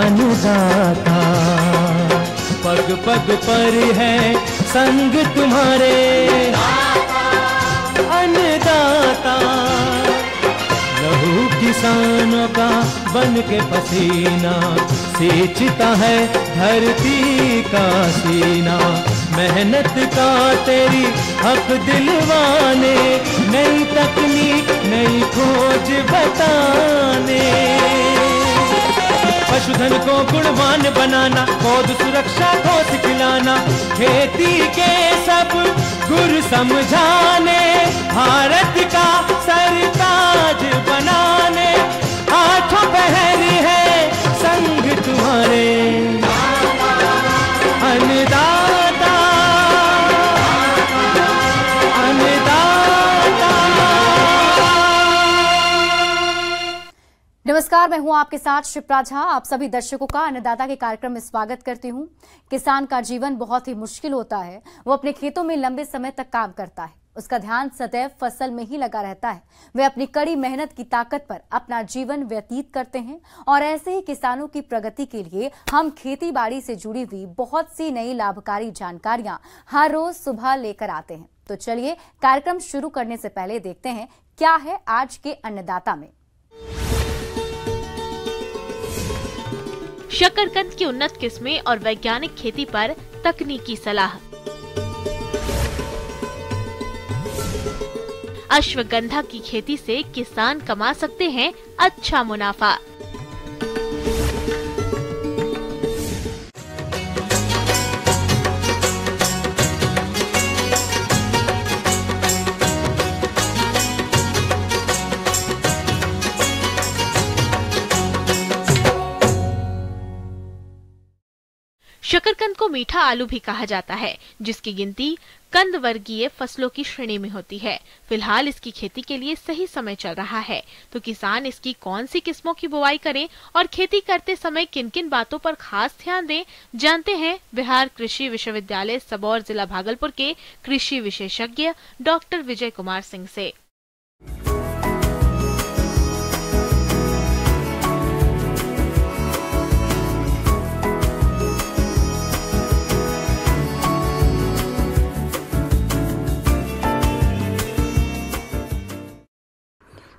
अन्नदाता। पग पग पर है संग तुम्हारे अन्नदाता। लहू किसानों का बन के पसीना सींचता है धरती का सीना। मेहनत का तेरी हक दिलवाने, नई तकनीक नई खोज बताने। पशुधन को गुणवान बनाना, पौध सुरक्षा को सिखलाना, खेती के सब गुर समझाने, भारत का सरताज बनाने। आठों पहर है संग तुम्हारे अन्नदाता अन्नदाता। नमस्कार, मैं हूं आपके साथ शिप्रा झा। आप सभी दर्शकों का अन्नदाता के कार्यक्रम में स्वागत करती हूं। किसान का जीवन बहुत ही मुश्किल होता है। वो अपने खेतों में लंबे समय तक काम करता है, उसका ध्यान सदैव फसल में ही लगा रहता है। वे अपनी कड़ी मेहनत की ताकत पर अपना जीवन व्यतीत करते हैं और ऐसे ही किसानों की प्रगति के लिए हम खेती बाड़ी से जुड़ी हुई बहुत सी नई लाभकारी जानकारियां हर रोज सुबह लेकर आते हैं। तो चलिए कार्यक्रम शुरू करने से पहले देखते हैं क्या है आज के अन्नदाता में। शकरकंद की उन्नत किस्में और वैज्ञानिक खेती पर तकनीकी सलाह। अश्वगंधा की खेती से किसान कमा सकते हैं अच्छा मुनाफा। शकरकंद को मीठा आलू भी कहा जाता है, जिसकी गिनती कंद वर्गीय फसलों की श्रेणी में होती है। फिलहाल इसकी खेती के लिए सही समय चल रहा है, तो किसान इसकी कौन सी किस्मों की बुवाई करें और खेती करते समय किन किन बातों पर खास ध्यान दें, जानते हैं बिहार कृषि विश्वविद्यालय सबौर जिला भागलपुर के कृषि विशेषज्ञ डॉक्टर विजय कुमार सिंह से।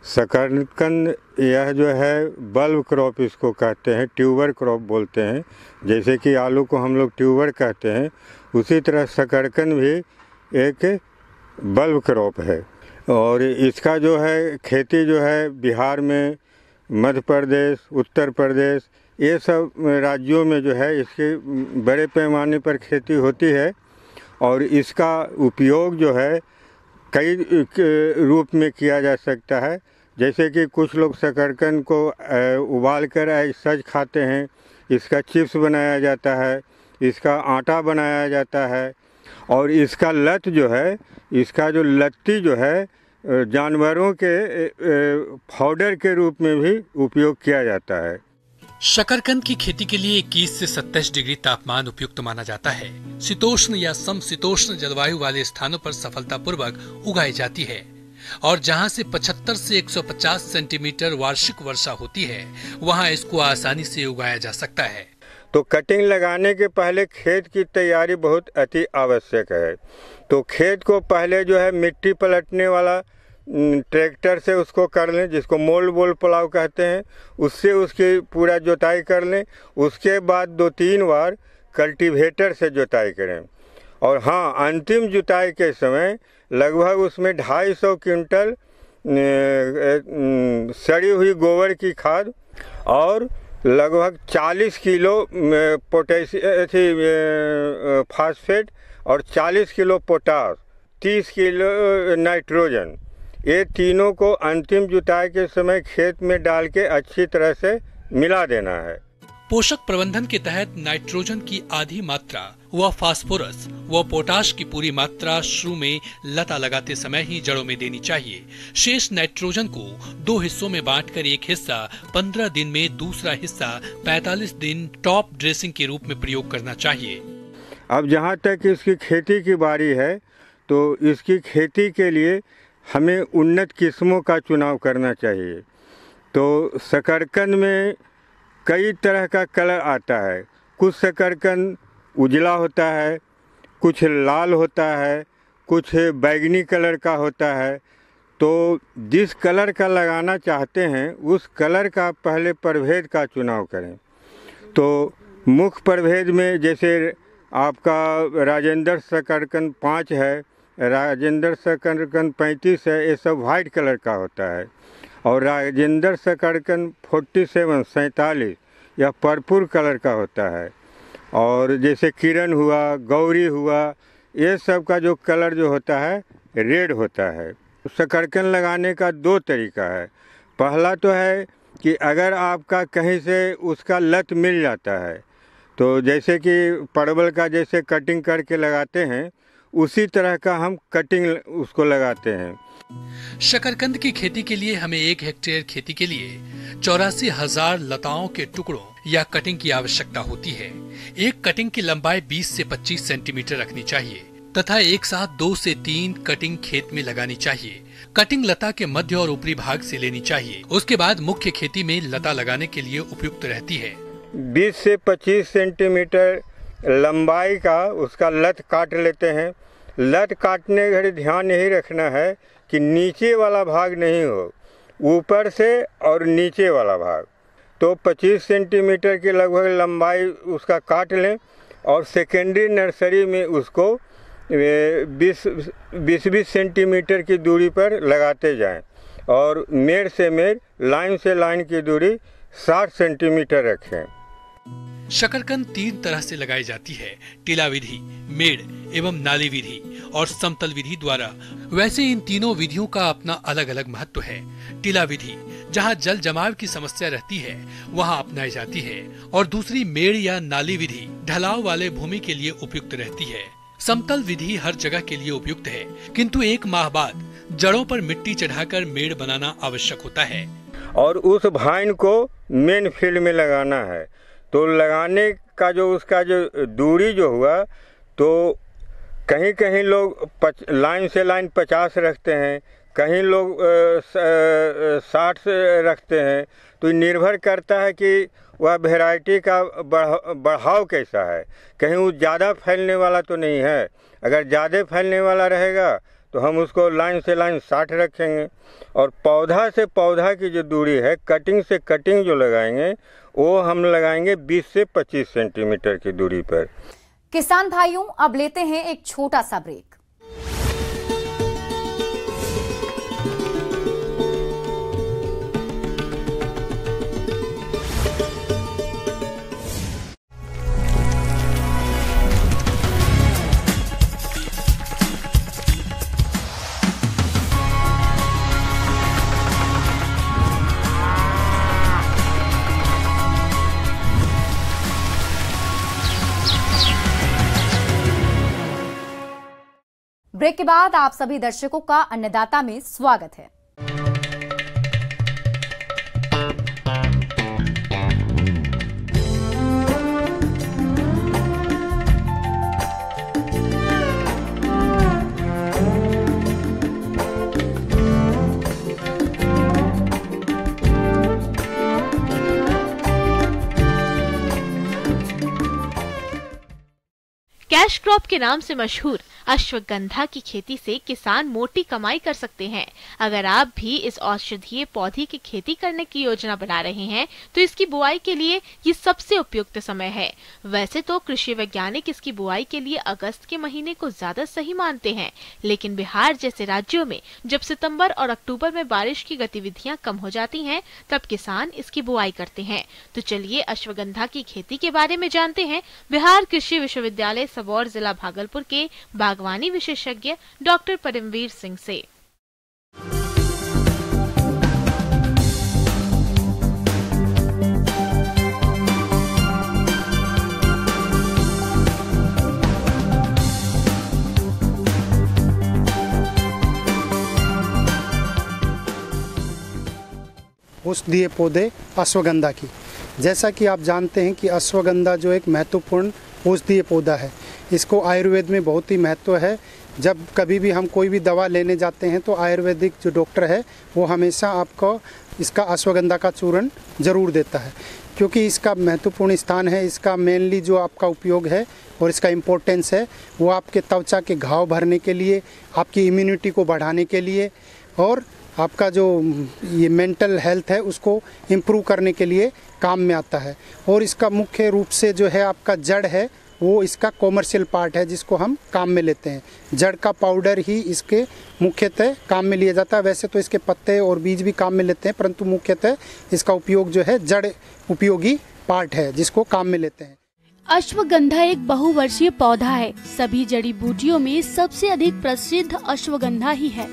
शकरकंद यह जो है बल्ब क्रॉप इसको कहते हैं, ट्यूबर क्रॉप बोलते हैं। जैसे कि आलू को हम लोग ट्यूबर कहते हैं, उसी तरह शकरकंद भी एक बल्ब क्रॉप है। और इसका जो है खेती जो है बिहार में, मध्य प्रदेश, उत्तर प्रदेश, ये सब राज्यों में जो है इसके बड़े पैमाने पर खेती होती है। और इसका उपयोग जो है कई रूप में किया जा सकता है। जैसे कि कुछ लोग शकरकंद को उबाल कर सज खाते हैं, इसका चिप्स बनाया जाता है, इसका आटा बनाया जाता है। और इसका लत जो है, इसका जो लत्ती जो है जानवरों के पाउडर के रूप में भी उपयोग किया जाता है। शकरकंद की खेती के लिए 21 से 27 डिग्री तापमान उपयुक्त माना जाता है। शीतोष्ण या समशीतोष्ण जलवायु वाले स्थानों पर सफलतापूर्वक उगाई जाती है और जहां से 75 से 150 सेंटीमीटर वार्षिक वर्षा होती है, वहां इसको आसानी से उगाया जा सकता है। तो कटिंग लगाने के पहले खेत की तैयारी बहुत अति आवश्यक है। तो खेत को पहले जो है मिट्टी पलटने वाला ट्रैक्टर से उसको कर लें, जिसको मोल बोल पलाव कहते हैं, उससे उसकी पूरा जोताई कर लें। उसके बाद 2-3 बार कल्टीवेटर से जोताई करें। और हाँ, अंतिम जुताई के समय लगभग उसमें 250 क्विंटल सड़ी हुई गोबर की खाद और लगभग 40 किलो फास्फेट और 40 किलो पोटास, 30 किलो नाइट्रोजन, ये तीनों को अंतिम जुताई के समय खेत में डाल के अच्छी तरह से मिला देना है। पोषक प्रबंधन के तहत नाइट्रोजन की आधी मात्रा व फास्फोरस व पोटाश की पूरी मात्रा शुरू में लता लगाते समय ही जड़ों में देनी चाहिए। शेष नाइट्रोजन को 2 हिस्सों में बांटकर एक हिस्सा 15 दिन में, दूसरा हिस्सा 45 दिन टॉप ड्रेसिंग के रूप में प्रयोग करना चाहिए। अब जहाँ तक इसकी खेती की बारी है, तो इसकी खेती के लिए हमें उन्नत किस्मों का चुनाव करना चाहिए। तो शकरकंद में कई तरह का कलर आता है। कुछ शकरकंद उजला होता है, कुछ लाल होता है, कुछ बैगनी कलर का होता है। तो जिस कलर का लगाना चाहते हैं उस कलर का पहले प्रभेद का चुनाव करें। तो मुख्य प्रभेद में जैसे आपका राजेंद्र शकरकंद 5 है, राजेंद्र शकरकंद 35 है, ये सब वाइट कलर का होता है। और राजेंद्र शकरकंद 47 यह पर्पल कलर का होता है। और जैसे किरण हुआ, गौरी हुआ, ये सब का जो कलर जो होता है रेड होता है। शकरकंद लगाने का 2 तरीका है। पहला तो है कि अगर आपका कहीं से उसका लत मिल जाता है, तो जैसे कि परवल का जैसे कटिंग करके लगाते हैं उसी तरह का हम कटिंग उसको लगाते हैं। शकरकंद की खेती के लिए हमें 1 हेक्टेयर खेती के लिए 84,000 लताओं के टुकड़ों या कटिंग की आवश्यकता होती है। एक कटिंग की लंबाई 20 से 25 सेंटीमीटर रखनी चाहिए तथा एक साथ 2 से 3 कटिंग खेत में लगानी चाहिए। कटिंग लता के मध्य और ऊपरी भाग से लेनी चाहिए। उसके बाद मुख्य खेती में लता लगाने के लिए उपयुक्त रहती है। 20 से 25 सेंटीमीटर लंबाई का उसका लत काट लेते हैं। लत काटने घड़ी ध्यान यही रखना है कि नीचे वाला भाग नहीं हो, ऊपर से और नीचे वाला भाग। तो 25 सेंटीमीटर की लगभग लंबाई उसका काट लें और सेकेंडरी नर्सरी में उसको 20-20 सेंटीमीटर की दूरी पर लगाते जाएं। और मेड़ से मेड़, लाइन से लाइन की दूरी 60 सेंटीमीटर रखें। शकरकंद 3 तरह से लगाई जाती है, टीला विधि, मेड़ एवं नाली विधि और समतल विधि द्वारा। वैसे इन तीनों विधियों का अपना अलग अलग महत्व है। टीला विधि जहां जल जमाव की समस्या रहती है वहां अपनाई जाती है और दूसरी मेड़ या नाली विधि ढलाव वाले भूमि के लिए उपयुक्त रहती है। समतल विधि हर जगह के लिए उपयुक्त है, किंतु 1 माह बाद जड़ों पर मिट्टी चढ़ाकर मेड़ बनाना आवश्यक होता है। और उस भाइन को मेन फील्ड में लगाना है। तो लगाने का जो उसका जो दूरी जो हुआ, तो कहीं कहीं लोग लाइन से लाइन 50 रखते हैं, कहीं लोग 60 से रखते हैं। तो निर्भर करता है कि वह वैरायटी का बढ़ाव कैसा है। कहीं वो ज़्यादा फैलने वाला तो नहीं है। अगर ज़्यादा फैलने वाला रहेगा तो हम उसको लाइन से लाइन 60 रखेंगे। और पौधा से पौधा की जो दूरी है, कटिंग से कटिंग जो लगाएंगे, वो हम लगाएंगे 20 से 25 सेंटीमीटर की दूरी पर। किसान भाइयों, अब लेते हैं एक छोटा सा ब्रेक। ब्रेक के बाद आप सभी दर्शकों का अन्नदाता में स्वागत है। कैश क्रॉप के नाम से मशहूर अश्वगंधा की खेती से किसान मोटी कमाई कर सकते हैं। अगर आप भी इस औषधीय पौधे की खेती करने की योजना बना रहे हैं तो इसकी बुआई के लिए ये सबसे उपयुक्त समय है। वैसे तो कृषि वैज्ञानिक इसकी बुआई के लिए अगस्त के महीने को ज्यादा सही मानते हैं, लेकिन बिहार जैसे राज्यों में जब सितंबर और अक्टूबर में बारिश की गतिविधियां कम हो जाती हैं, तब किसान इसकी बुआई करते हैं। तो चलिए अश्वगंधा की खेती के बारे में जानते हैं बिहार कृषि विश्वविद्यालय सबौर जिला भागलपुर के बागवानी विशेषज्ञ डॉक्टर परमवीर सिंह से। औषधीय पौधे अश्वगंधा की, जैसा कि आप जानते हैं कि अश्वगंधा जो एक महत्वपूर्ण औषधीय पौधा है, इसको आयुर्वेद में बहुत ही महत्व है। जब कभी भी हम कोई भी दवा लेने जाते हैं तो आयुर्वेदिक जो डॉक्टर है वो हमेशा आपको इसका अश्वगंधा का चूर्ण ज़रूर देता है। क्योंकि इसका महत्वपूर्ण स्थान है। इसका मेनली जो आपका उपयोग है और इसका इम्पोर्टेंस है वो आपके त्वचा के घाव भरने के लिए, आपकी इम्यूनिटी को बढ़ाने के लिए और आपका जो ये मेंटल हेल्थ है उसको इम्प्रूव करने के लिए काम में आता है। और इसका मुख्य रूप से जो है आपका जड़ है वो इसका कॉमर्शियल पार्ट है जिसको हम काम में लेते हैं। जड़ का पाउडर ही इसके मुख्यतः काम में लिया जाता है। वैसे तो इसके पत्ते और बीज भी काम में लेते हैं, परंतु मुख्यतः इसका उपयोग जो है जड़ उपयोगी पार्ट है जिसको काम में लेते हैं। अश्वगंधा एक बहुवर्षीय पौधा है। सभी जड़ी बूटियों में सबसे अधिक प्रसिद्ध अश्वगंधा ही है।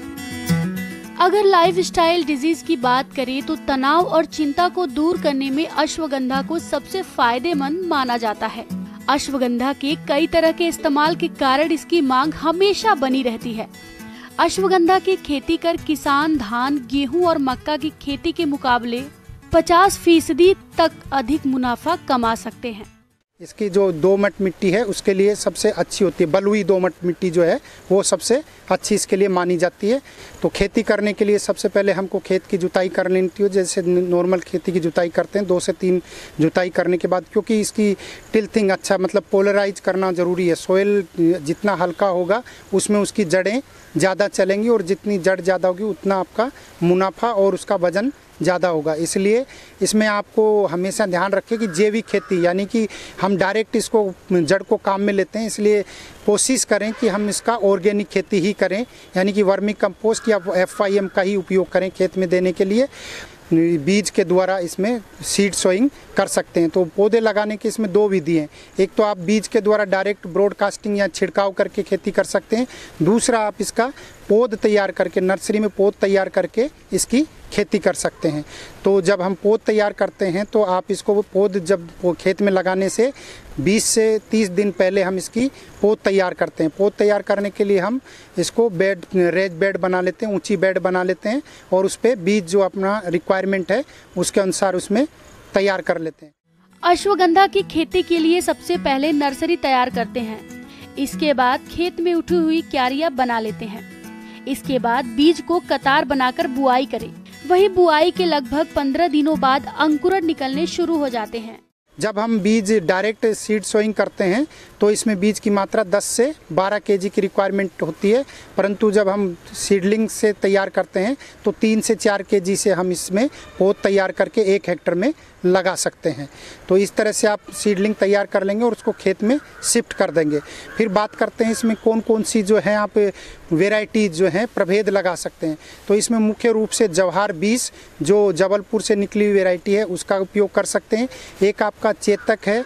अगर लाइफस्टाइल डिजीज की बात करें तो तनाव और चिंता को दूर करने में अश्वगंधा को सबसे फायदेमंद माना जाता है। अश्वगंधा के कई तरह के इस्तेमाल के कारण इसकी मांग हमेशा बनी रहती है। अश्वगंधा की खेती कर किसान धान, गेहूं और मक्का की खेती के मुकाबले 50% तक अधिक मुनाफा कमा सकते हैं। इसकी जो दोमट मिट्टी है उसके लिए सबसे अच्छी होती है। बलुई दोमट मिट्टी जो है वो सबसे अच्छी इसके लिए मानी जाती है। तो खेती करने के लिए सबसे पहले हमको खेत की जुताई कर लेनी है, जैसे नॉर्मल खेती की जुताई करते हैं 2 से 3 जुताई करने के बाद, क्योंकि इसकी टिल्थिंग अच्छा मतलब पोलराइज करना ज़रूरी है। सोयल जितना हल्का होगा उसमें उसकी जड़ें ज़्यादा चलेंगी और जितनी जड़ ज़्यादा होगी उतना आपका मुनाफा और उसका वजन ज़्यादा होगा। इसलिए इसमें आपको हमेशा ध्यान रखें कि जैविक खेती, यानी कि हम डायरेक्ट इसको जड़ को काम में लेते हैं, इसलिए कोशिश करें कि हम इसका ऑर्गेनिक खेती ही करें, यानी कि वर्मी कंपोस्ट या FIM का ही उपयोग करें खेत में देने के लिए। बीज के द्वारा इसमें सीड सोइंग कर सकते हैं। तो पौधे लगाने की इसमें 2 विधि हैं। एक तो आप बीज के द्वारा डायरेक्ट ब्रॉडकास्टिंग या छिड़काव करके खेती कर सकते हैं। दूसरा आप इसका पौध तैयार करके, नर्सरी में पौध तैयार करके इसकी खेती कर सकते हैं। तो जब हम पौध तैयार करते हैं तो आप इसको पौध जब खेत में लगाने से 20 से 30 दिन पहले हम इसकी पौध तैयार करते हैं। पौध तैयार करने के लिए हम इसको बेड, रेज बेड बना लेते हैं, ऊंची बेड बना लेते हैं और उस पर बीज जो अपना रिक्वायरमेंट है उसके अनुसार उसमें तैयार कर लेते हैं। अश्वगंधा की खेती के लिए सबसे पहले नर्सरी तैयार करते हैं। इसके बाद खेत में उठी हुई क्यारियां बना लेते हैं। इसके बाद बीज को कतार बनाकर बुआई करें। वही बुआई के लगभग 15 दिनों बाद अंकुरण निकलने शुरू हो जाते हैं। जब हम बीज डायरेक्ट सीड सोइंग करते हैं तो इसमें बीज की मात्रा 10 से 12 kg की रिक्वायरमेंट होती है, परंतु जब हम सीडलिंग से तैयार करते हैं तो 3 से 4 kg से हम इसमें पौध तैयार करके 1 हेक्टेयर में लगा सकते हैं। तो इस तरह से आप सीडलिंग तैयार कर लेंगे और उसको खेत में शिफ्ट कर देंगे। फिर बात करते हैं इसमें कौन कौन सी जो है आप वेराइटीज जो हैं प्रभेद लगा सकते हैं। तो इसमें मुख्य रूप से जवाहर 20 जो जबलपुर से निकली हुई वेराइटी है उसका उपयोग कर सकते हैं। एक आपका चेतक है,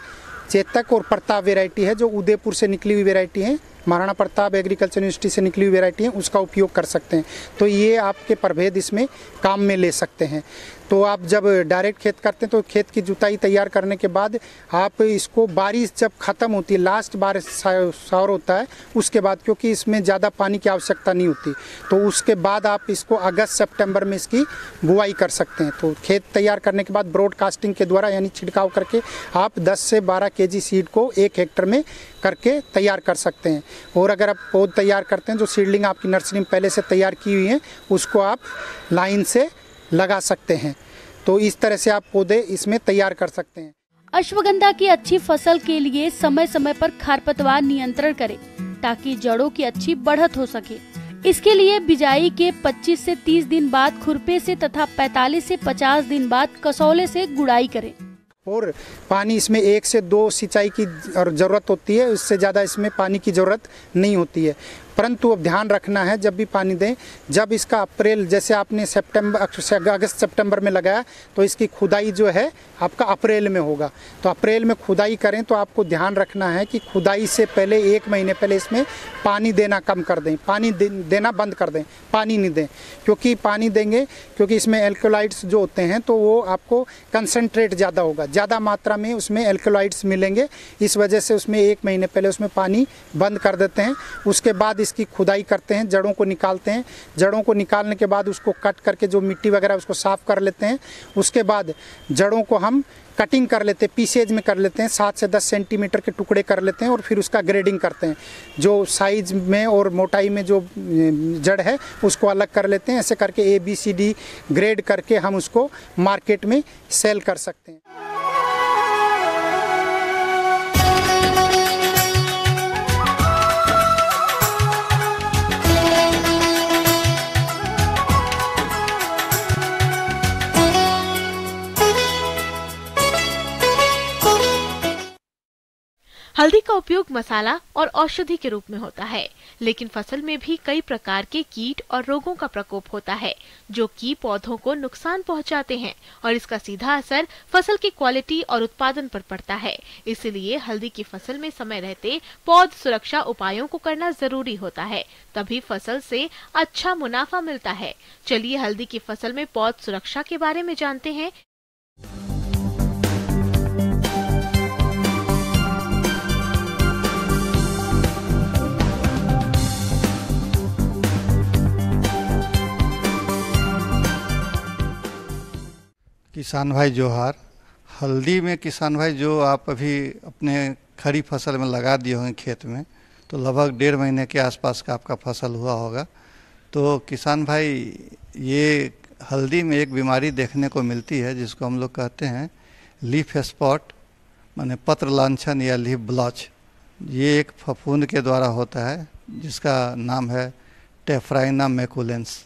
चेतक और प्रताप वेराइटी है जो उदयपुर से निकली हुई वेराइटी है, महाराणा प्रताप एग्रीकल्चर यूनिवर्सिटी से निकली हुई वेराइटी है, उसका उपयोग कर सकते हैं। तो ये आपके प्रभेद इसमें काम में ले सकते हैं। तो आप जब डायरेक्ट खेत करते हैं तो खेत की जुताई तैयार करने के बाद आप इसको बारिश जब ख़त्म होती है, लास्ट बारिश शावर होता है उसके बाद, क्योंकि इसमें ज़्यादा पानी की आवश्यकता नहीं होती, तो उसके बाद आप इसको अगस्त सितंबर में इसकी बुआई कर सकते हैं। तो खेत तैयार करने के बाद ब्रॉडकास्टिंग के द्वारा यानी छिड़काव करके आप 10 से 12 kg सीड को 1 हेक्टेयर में करके तैयार कर सकते हैं। और अगर आप पौध तैयार करते हैं जो सीडलिंग आपकी नर्सरी में पहले से तैयार की हुई है उसको आप लाइन से लगा सकते हैं। तो इस तरह से आप पौधे इसमें तैयार कर सकते हैं। अश्वगंधा की अच्छी फसल के लिए समय समय पर खरपतवार नियंत्रण करें ताकि जड़ों की अच्छी बढ़त हो सके। इसके लिए बिजाई के 25 से 30 दिन बाद खुरपे से तथा 45 से 50 दिन बाद कसौले से गुड़ाई करें। और पानी इसमें 1 से 2 सिंचाई की ज़रूरत होती है, इससे ज़्यादा इसमें पानी की ज़रूरत नहीं होती है। परंतु अब ध्यान रखना है जब भी पानी दें, जब इसका अप्रैल, जैसे आपने अगस्त सितंबर में लगाया तो इसकी खुदाई जो है आपका अप्रैल में होगा। तो अप्रैल में खुदाई करें तो आपको ध्यान रखना है कि खुदाई से पहले 1 महीने पहले इसमें पानी देना कम कर दें, पानी देना बंद कर दें, पानी नहीं दें। क्योंकि पानी देंगे, क्योंकि इसमें एल्कोलाइड्स जो होते हैं तो वो आपको कंसनट्रेट ज़्यादा होगा, ज़्यादा मात्रा में उसमें एल्कोलाइड्स मिलेंगे। इस वजह से उसमें 1 महीने पहले उसमें पानी बंद कर देते हैं। उसके बाद इसकी खुदाई करते हैं, जड़ों को निकालते हैं। जड़ों को निकालने के बाद उसको कट करके जो मिट्टी वगैरह उसको साफ़ कर लेते हैं। उसके बाद जड़ों को हम कटिंग कर लेते हैं, पीसेज में कर लेते हैं, 7 से 10 सेंटीमीटर के टुकड़े कर लेते हैं और फिर उसका ग्रेडिंग करते हैं। जो साइज में और मोटाई में जो जड़ है उसको अलग कर लेते हैं। ऐसे करके ABCD ग्रेड करके हम उसको मार्केट में सेल कर सकते हैं। हल्दी का उपयोग मसाला और औषधि के रूप में होता है, लेकिन फसल में भी कई प्रकार के कीट और रोगों का प्रकोप होता है जो कि पौधों को नुकसान पहुंचाते हैं और इसका सीधा असर फसल की क्वालिटी और उत्पादन पर पड़ता है। इसलिए हल्दी की फसल में समय रहते पौध सुरक्षा उपायों को करना जरूरी होता है, तभी फसल से अच्छा मुनाफा मिलता है। चलिए हल्दी की फसल में पौध सुरक्षा के बारे में जानते हैं। किसान भाई जोहार। हल्दी में किसान भाई जो आप अभी अपने खड़ी फसल में लगा दिए होंगे खेत में, तो लगभग 1.5 महीने के आसपास का आपका फसल हुआ होगा। तो किसान भाई ये हल्दी में एक बीमारी देखने को मिलती है जिसको हम लोग कहते हैं लीफ स्पॉट, माने पत्र लांछन या लीफ ब्लॉच। ये एक फफूंद के द्वारा होता है जिसका नाम है टेफ्राइना मैकुलेंस।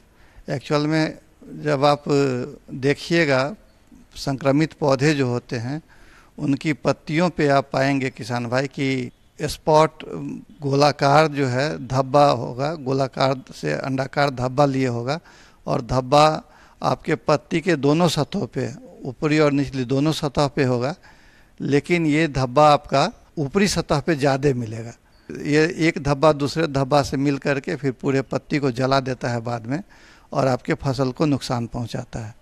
एक्चुअल में जब आप देखिएगा संक्रमित पौधे जो होते हैं उनकी पत्तियों पे आप पाएंगे किसान भाई कि स्पॉट गोलाकार जो है धब्बा होगा, गोलाकार से अंडाकार धब्बा लिए होगा और धब्बा आपके पत्ती के दोनों सतहों पे, ऊपरी और निचली दोनों सतह पे होगा, लेकिन ये धब्बा आपका ऊपरी सतह पे ज़्यादा मिलेगा। ये एक धब्बा दूसरे धब्बा से मिल करके फिर पूरे पत्ती को जला देता है बाद में और आपके फसल को नुकसान पहुंचाता है।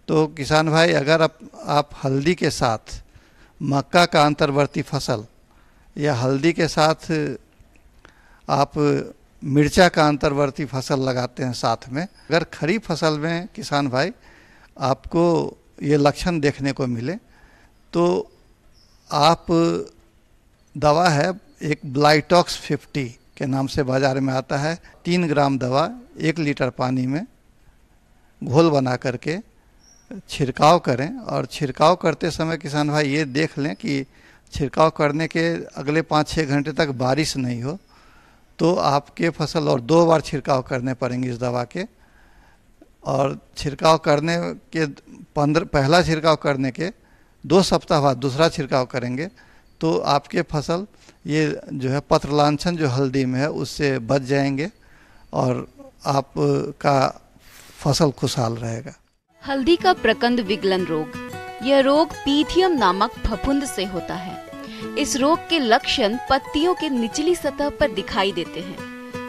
तो किसान भाई अगर आप हल्दी के साथ मक्का का अंतर्वर्ती फसल या हल्दी के साथ आप मिर्चा का अंतर्वर्ती फसल लगाते हैं साथ में, अगर खरीफ फसल में किसान भाई आपको ये लक्षण देखने को मिले तो आप दवा है एक ब्लाइटॉक्स 50 के नाम से बाज़ार में आता है, 3 ग्राम दवा 1 लीटर पानी में घोल बना करके छिड़काव करें। और छिड़काव करते समय किसान भाई ये देख लें कि छिड़काव करने के अगले 5-6 घंटे तक बारिश नहीं हो तो आपके फसल, और 2 बार छिड़काव करने पड़ेंगे इस दवा के, और छिड़काव करने के पहला छिड़काव करने के 2 सप्ताह बाद दूसरा छिड़काव करेंगे तो आपके फसल ये जो है पत्र लांछन जो हल्दी में है उससे बच जाएंगे और आपका फसल खुशहाल रहेगा। हल्दी का प्रकंद विगलन रोग, यह रोग पीथियम नामक फफूंद से होता है। इस रोग के लक्षण पत्तियों के निचली सतह पर दिखाई देते हैं।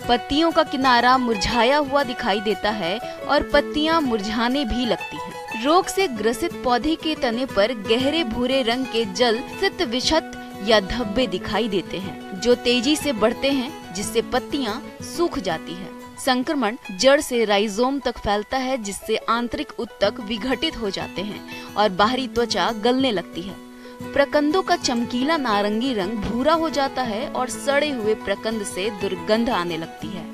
पत्तियों का किनारा मुरझाया हुआ दिखाई देता है और पत्तियां मुरझाने भी लगती हैं। रोग से ग्रसित पौधे के तने पर गहरे भूरे रंग के जल सित विक्षत या धब्बे दिखाई देते हैं जो तेजी से बढ़ते हैं जिससे पत्तियां सूख जाती हैं। संक्रमण जड़ से राइजोम तक फैलता है जिससे आंतरिक ऊतक विघटित हो जाते हैं और बाहरी त्वचा गलने लगती है। प्रकंदों का चमकीला नारंगी रंग भूरा हो जाता है और सड़े हुए प्रकंद से दुर्गंध आने लगती है।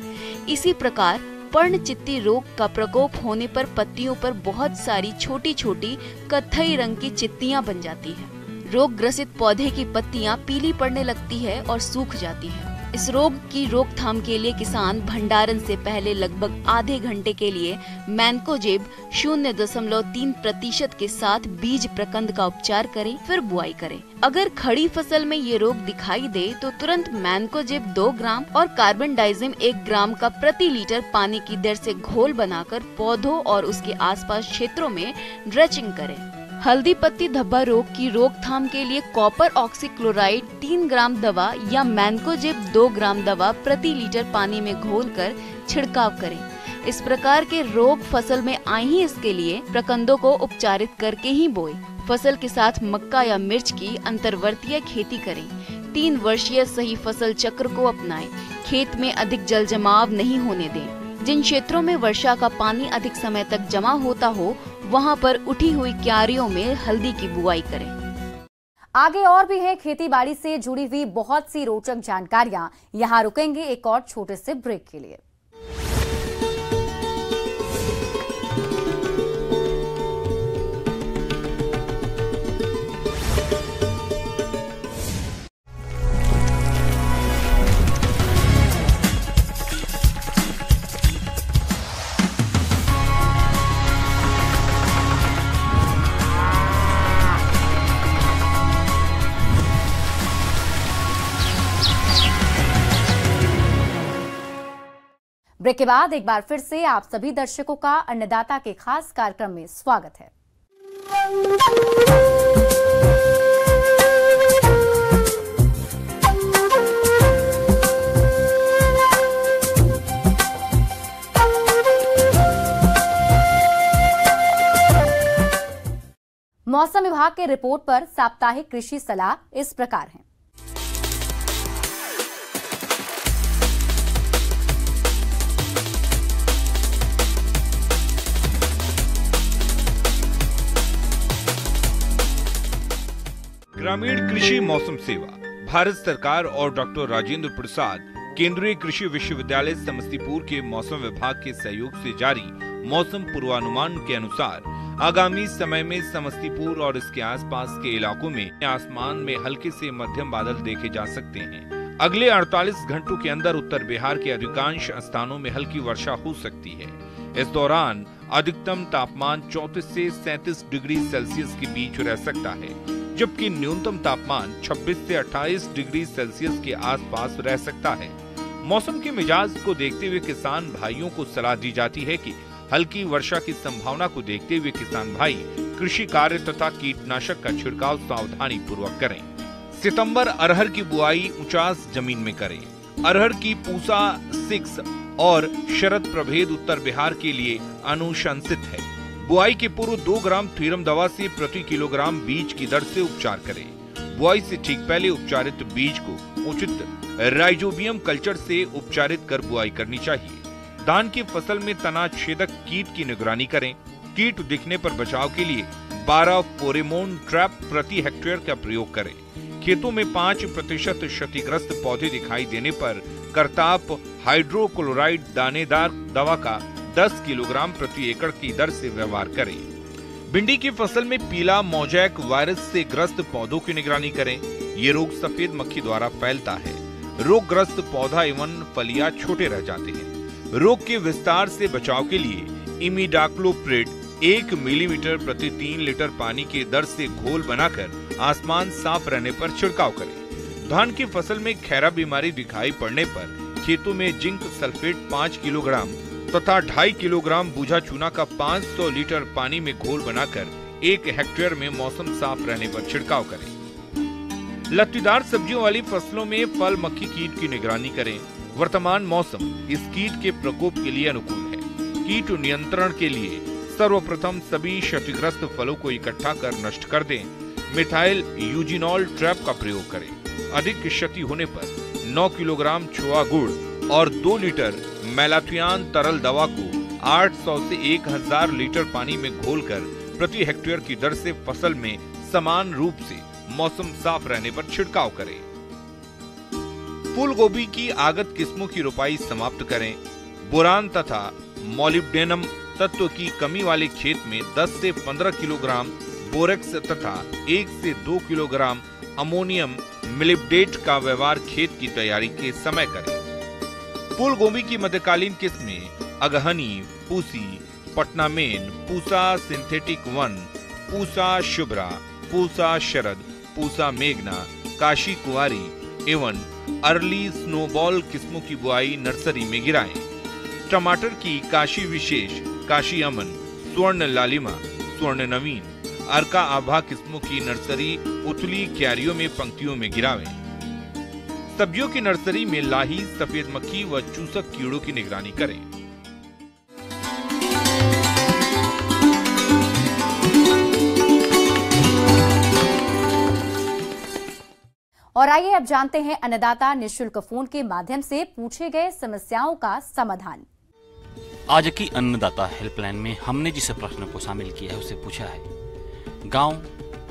इसी प्रकार पर्णचित्ती रोग का प्रकोप होने पर पत्तियों पर बहुत सारी छोटी छोटी कत्थई रंग की चित्तियां बन जाती है। रोग ग्रसित पौधे की पत्तियां पीली पड़ने लगती है और सूख जाती है। इस रोग की रोकथाम के लिए किसान भंडारण से पहले लगभग आधे घंटे के लिए मैनकोजेब 0.3% के साथ बीज प्रकंद का उपचार करें, फिर बुआई करें। अगर खड़ी फसल में ये रोग दिखाई दे तो तुरंत मैनकोजेब 2 ग्राम और कार्बन डाइजिम 1 ग्राम का प्रति लीटर पानी की दर से घोल बनाकर पौधों और उसके आसपास क्षेत्रों में ड्रेचिंग करें। हल्दी पत्ती धब्बा रोग की रोकथाम के लिए कॉपर ऑक्सीक्लोराइड 3 ग्राम दवा या मैनकोजेब 2 ग्राम दवा प्रति लीटर पानी में घोलकर छिड़काव करें। इस प्रकार के रोग फसल में आए ही इसके लिए प्रकंदों को उपचारित करके ही बोए। फसल के साथ मक्का या मिर्च की अंतर्वर्तीय खेती करें। 3 वर्षीय सही फसल चक्र को अपनाएं। खेत में अधिक जल जमाव नहीं होने दें। जिन क्षेत्रों में वर्षा का पानी अधिक समय तक जमा होता हो वहां पर उठी हुई क्यारियों में हल्दी की बुआई करें। आगे और भी है खेती बाड़ी से जुड़ी हुई बहुत सी रोचक जानकारियां। यहाँ रुकेंगे एक और छोटे से ब्रेक के लिए। ब्रेक के बाद एक बार फिर से आप सभी दर्शकों का अन्नदाता के खास कार्यक्रम में स्वागत है। मौसम विभाग के रिपोर्ट पर साप्ताहिक कृषि सलाह इस प्रकार है। ग्रामीण कृषि मौसम सेवा भारत सरकार और डॉक्टर राजेंद्र प्रसाद केंद्रीय कृषि विश्वविद्यालय समस्तीपुर के मौसम विभाग के सहयोग से जारी मौसम पूर्वानुमान के अनुसार आगामी समय में समस्तीपुर और इसके आसपास के इलाकों में आसमान में हल्के से मध्यम बादल देखे जा सकते हैं। अगले 48 घंटों के अंदर उत्तर बिहार के अधिकांश स्थानों में हल्की वर्षा हो सकती है। इस दौरान अधिकतम तापमान 34 से 37 डिग्री सेल्सियस के बीच रह सकता है, जबकि न्यूनतम तापमान 26 से 28 डिग्री सेल्सियस के आसपास रह सकता है। मौसम के मिजाज को देखते हुए किसान भाइयों को सलाह दी जाती है कि हल्की वर्षा की संभावना को देखते हुए किसान भाई कृषि कार्य तथा कीटनाशक का छिड़काव सावधानी पूर्वक करें। सितंबर अरहर की बुआई ऊंचास जमीन में करें। अरहर की पूसा 6 और शरद प्रभेद उत्तर बिहार के लिए अनुशंसित है। बुआई के पूर्व 2 ग्राम थ्रीरम दवा से प्रति किलोग्राम बीज की दर से उपचार करें। बुआई से ठीक पहले उपचारित बीज को उचित राइजोबियम कल्चर से उपचारित कर बुआई करनी चाहिए। धान की फसल में तना छेदक कीट की निगरानी करें। कीट दिखने पर बचाव के लिए 12 फेरोमोन ट्रैप प्रति हेक्टेयर का प्रयोग करें। खेतों में 5% क्षतिग्रस्त पौधे दिखाई देने पर करताप हाइड्रोक्लोराइड दानेदार दवा का 10 किलोग्राम प्रति एकड़ की दर से व्यवहार करें। भिंडी की फसल में पीला मोजैक वायरस से ग्रस्त पौधों की निगरानी करें। ये रोग सफेद मक्खी द्वारा फैलता है। रोगग्रस्त पौधा एवं फलियां छोटे रह जाते हैं। रोग के विस्तार से बचाव के लिए इमिडाक्लोप्रिड 1 मिलीमीटर प्रति 3 लीटर पानी की दर से घोल बनाकर आसमान साफ रहने पर छिड़काव करें। धान की फसल में खैरा बीमारी दिखाई पड़ने पर खेतों में जिंक सल्फेट 5 किलोग्राम तथा 2.5 किलोग्राम बूझा चूना का 500 लीटर पानी में घोल बनाकर 1 हेक्टेयर में मौसम साफ रहने पर छिड़काव करें। लत्तीदार सब्जियों वाली फसलों में फल मक्खी कीट की निगरानी करें। वर्तमान मौसम इस कीट के प्रकोप के लिए अनुकूल है। कीट नियंत्रण के लिए सर्वप्रथम सभी क्षतिग्रस्त फलों को इकट्ठा कर नष्ट कर दें। मिथाइल यूजिनॉल ट्रैप का प्रयोग करें। अधिक क्षति होने पर 9 किलोग्राम छुआ गुड़ और 2 लीटर मैलाथियान तरल दवा को 800 से 1000 लीटर पानी में घोलकर प्रति हेक्टेयर की दर से फसल में समान रूप से मौसम साफ रहने पर छिड़काव करें। फूल गोभी की आगत किस्मों की रोपाई समाप्त करें। बोरान तथा मॉलिब्डेनम तत्व की कमी वाले खेत में 10 से 15 किलोग्राम बोरेक्स तथा 1 से 2 किलोग्राम अमोनियम मिलिब्डेट का व्यवहार खेत की तैयारी के समय करें। फूल गोभी की मध्यकालीन किस्में अगहनी, पूसी, पटना मेन, पूसा सिंथेटिक 1, पूसा शुभ्रा, पूसा शरद, पूसा मेघना, काशी कुंवारी एवं अर्ली स्नोबॉल किस्मों की बुआई नर्सरी में गिराएं। टमाटर की काशी विशेष, काशी अमन, स्वर्ण लालिमा, स्वर्ण नवीन, अर्का आभा किस्मों की नर्सरी उथली क्यारियों में पंक्तियों में गिरावें। सब्जियों की नर्सरी में लाही, सफेद मक्खी व चूसक कीड़ों की निगरानी करें। और आइए अब जानते हैं अन्नदाता निःशुल्क फोन के माध्यम से पूछे गए समस्याओं का समाधान। आज की अन्नदाता हेल्पलाइन में हमने जिस प्रश्न को शामिल किया है उसे पूछा है गांव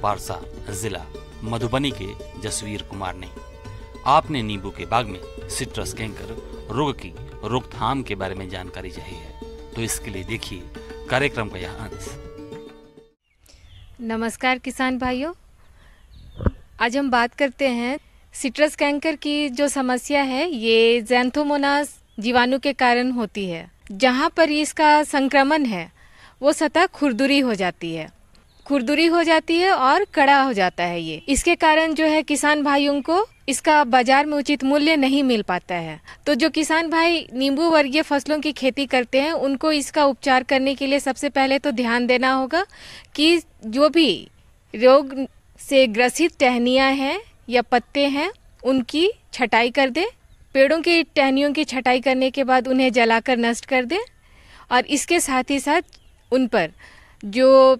पारसा जिला मधुबनी के जसवीर कुमार ने। आपने नींबू के बाग में सिट्रस कैंकर रोग की रोकथाम के बारे में जानकारी चाहिए है, तो इसके लिए देखिए कार्यक्रम का यह अंश। नमस्कार किसान भाइयों, आज हम बात करते हैं सिट्रस कैंकर की जो समस्या है ये ज़ैंथोमोनास जीवाणु के कारण होती है। जहाँ पर इसका संक्रमण है वो सतह खुरदुरी हो जाती है और कड़ा हो जाता है। ये इसके कारण जो है किसान भाइयों को इसका बाजार में उचित मूल्य नहीं मिल पाता है। तो जो किसान भाई नींबू वर्गीय फसलों की खेती करते हैं उनको इसका उपचार करने के लिए सबसे पहले तो ध्यान देना होगा कि जो भी रोग से ग्रसित टहनियाँ हैं या पत्ते हैं उनकी छटाई कर दे। पेड़ों की टहनियों की छटाई करने के बाद उन्हें जलाकर नष्ट कर दे और इसके साथ ही साथ उन पर जो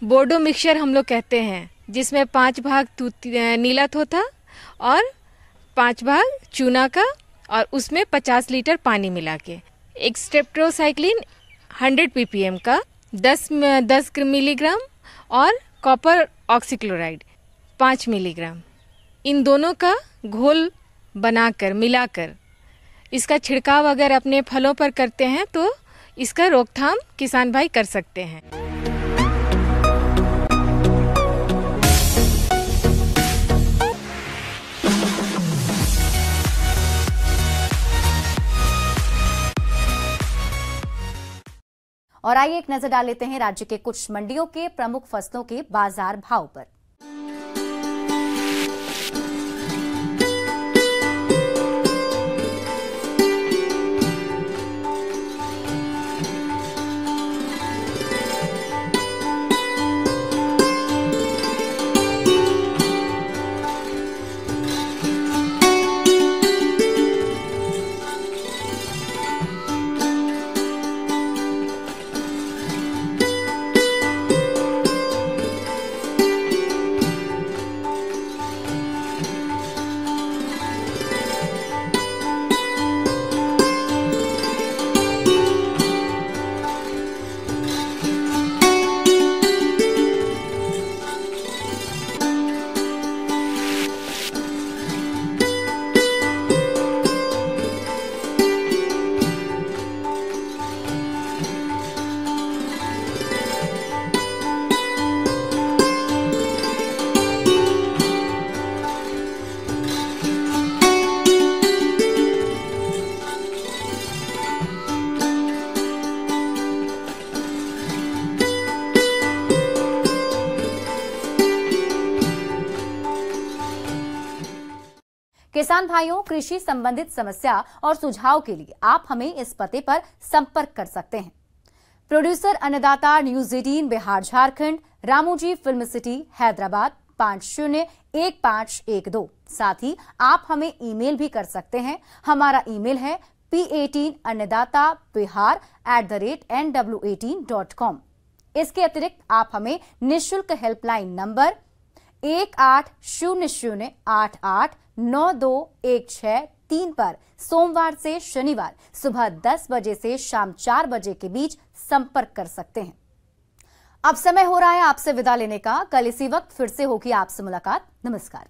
बोर्डो मिक्सचर हम लोग कहते हैं जिसमें 5 भाग नीला थोथा और 5 भाग चूना का और उसमें 50 लीटर पानी मिला के एक स्ट्रेप्टोसाइक्लिन 100 ppm का 10 मिलीग्राम और कॉपर ऑक्सीक्लोराइड 5 मिलीग्राम, इन दोनों का घोल बनाकर मिलाकर इसका छिड़काव अगर अपने फलों पर करते हैं तो इसका रोकथाम किसान भाई कर सकते हैं। और आइए एक नजर डाल लेते हैं राज्य के कुछ मंडियों के प्रमुख फसलों के बाजार भाव पर। किसान भाइयों, कृषि संबंधित समस्या और सुझाव के लिए आप हमें इस पते पर संपर्क कर सकते हैं। प्रोड्यूसर अन्नदाता news 18 Bihar Jharkhand, Ramoji film city Hyderabad 501512। साथ ही आप हमें ईमेल भी कर सकते हैं। हमारा ईमेल है p18annadatabihar@nw18.com। इसके अतिरिक्त आप हमें निःशुल्क हेल्पलाइन नंबर 1800889216 पर सोमवार से शनिवार सुबह 10 बजे से शाम 4 बजे के बीच संपर्क कर सकते हैं। अब समय हो रहा है आपसे विदा लेने का। कल इसी वक्त फिर से होगी आपसे मुलाकात। नमस्कार।